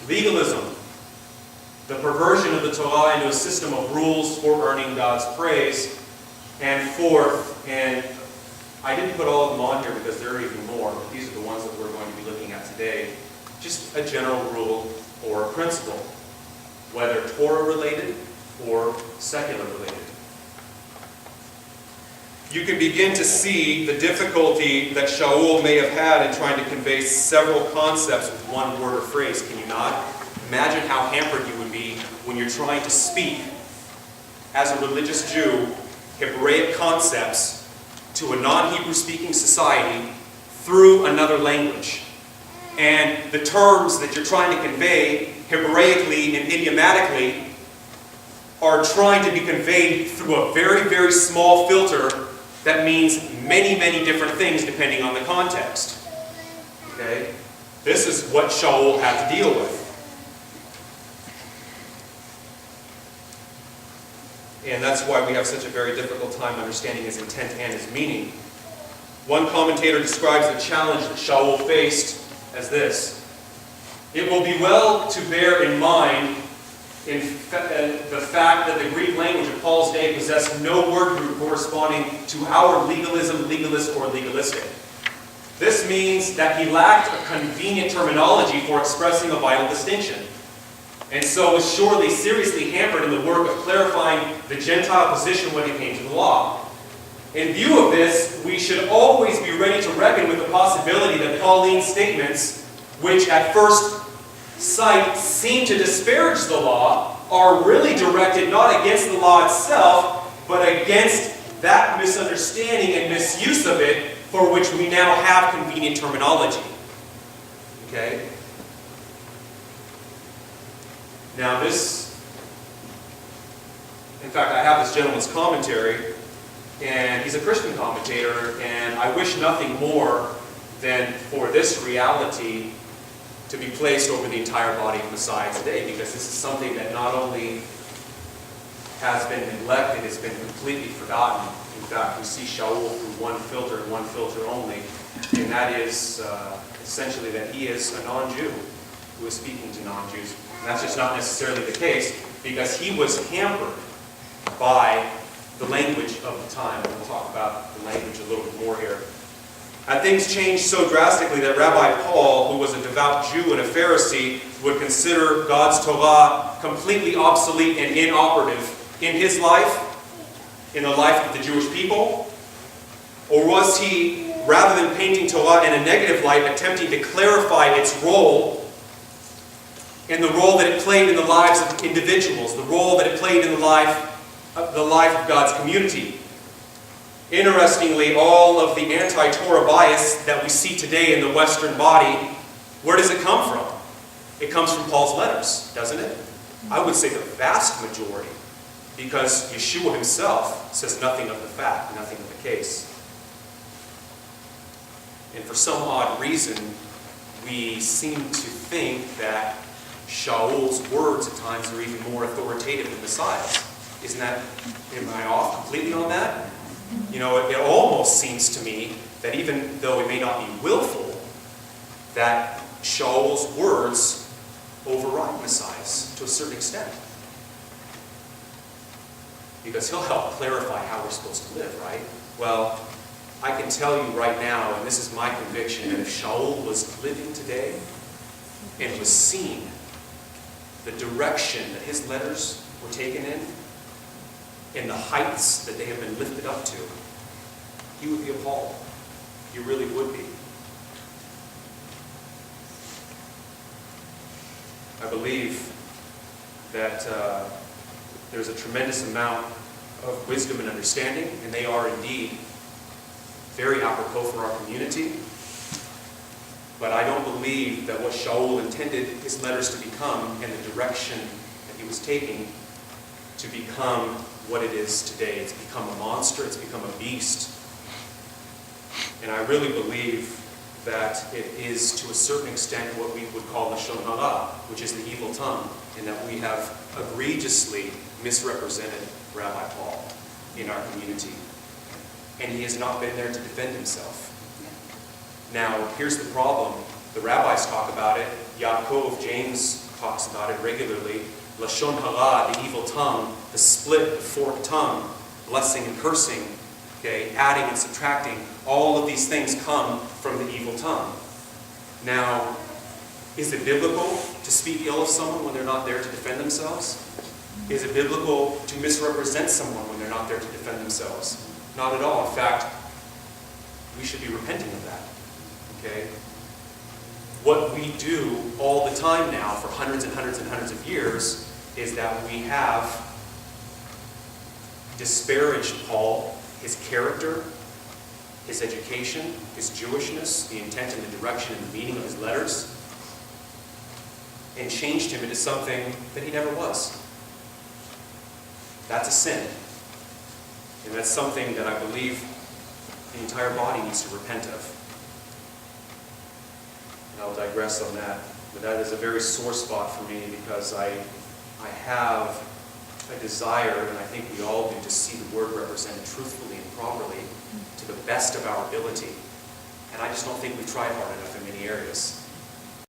Legalism, the perversion of the Torah into a system of rules for earning God's praise. And fourth, and I didn't put all of them on here because there are even more, but these are the ones that we're going to be looking at today. Just a general rule or a principle, whether Torah-related or secular-related. You can begin to see the difficulty that Shaul may have had in trying to convey several concepts with one word or phrase, can you not? Imagine how hampered you would be when you're trying to speak, as a religious Jew, Hebraic concepts to a non-Hebrew speaking society through another language. And the terms that you're trying to convey Hebraically and idiomatically are trying to be conveyed through a very, very small filter that means many, many different things depending on the context. Okay? This is what Shaul had to deal with. And that's why we have such a very difficult time understanding his intent and his meaning. One commentator describes the challenge that Shaul faced as this: it will be well to bear in mind the fact that the Greek language of Paul's day possessed no word group corresponding to our legalism, legalist, or legalistic. This means that he lacked a convenient terminology for expressing a vital distinction, and so was surely seriously hampered in the work of clarifying the Gentile position when it came to the law. In view of this, we should always be ready to reckon with the possibility that Pauline's statements, which at first sight seem to disparage the law, are really directed not against the law itself, but against that misunderstanding and misuse of it for which we now have convenient terminology. Okay? Now this, in fact, I have this gentleman's commentary, and he's a Christian commentator, and I wish nothing more than for this reality to be placed over the entire body of Messiah today, because this is something that not only has been neglected, it's been completely forgotten. In fact, we see Shaul through one filter and one filter only, and that is essentially that he is a non-Jew who is speaking to non-Jews. And that's just not necessarily the case, because he was hampered by the language of the time. And we'll talk about the language a little bit more here. Things changed so drastically that Rabbi Paul, who was a devout Jew and a Pharisee, would consider God's Torah completely obsolete and inoperative in his life, in the life of the Jewish people? Or was he, rather than painting Torah in a negative light, attempting to clarify its role and the role that it played in the lives of individuals, the role that it played in the life of God's community? Interestingly, all of the anti-Torah bias that we see today in the Western body, where does it come from? It comes from Paul's letters, doesn't it? I would say the vast majority, because Yeshua himself says nothing of the fact, nothing of the case. And for some odd reason, we seem to think that Shaul's words at times are even more authoritative than Messiah's. Am I off completely on that? You know, it almost seems to me that even though it may not be willful, that Shaul's words override Messiah's to a certain extent. Because he'll help clarify how we're supposed to live, right? Well, I can tell you right now, and this is my conviction, that if Shaul was living today and was seeing the direction that his letters were taken in, and the heights that they have been lifted up to, he would be appalled. He really would be. I believe that there's a tremendous amount of wisdom and understanding, and they are indeed very apropos for our community. But I don't believe that what Shaul intended his letters to become and the direction that he was taking to become what it is today. It's become a monster, it's become a beast. And I really believe that it is to a certain extent what we would call the Lashon Hara, which is the evil tongue, and that we have egregiously misrepresented Rabbi Paul in our community. And he has not been there to defend himself. Now, here's the problem. The rabbis talk about it. Yaakov, James talks about it regularly. Lashon hara, the evil tongue, the split, the forked tongue, blessing and cursing, okay, adding and subtracting. All of these things come from the evil tongue. Now, is it biblical to speak ill of someone when they're not there to defend themselves? Is it biblical to misrepresent someone when they're not there to defend themselves? Not at all. In fact, we should be repenting of that. Okay? What we do all the time now for hundreds and hundreds and hundreds of years is that we have disparaged Paul, his character, his education, his Jewishness, the intent and the direction and the meaning of his letters, and changed him into something that he never was. That's a sin. And that's something that I believe the entire body needs to repent of. And I'll digress on that. But that is a very sore spot for me because I have a desire, and I think we all do, to see the word represented truthfully and properly to the best of our ability. And I just don't think we try hard enough in many areas.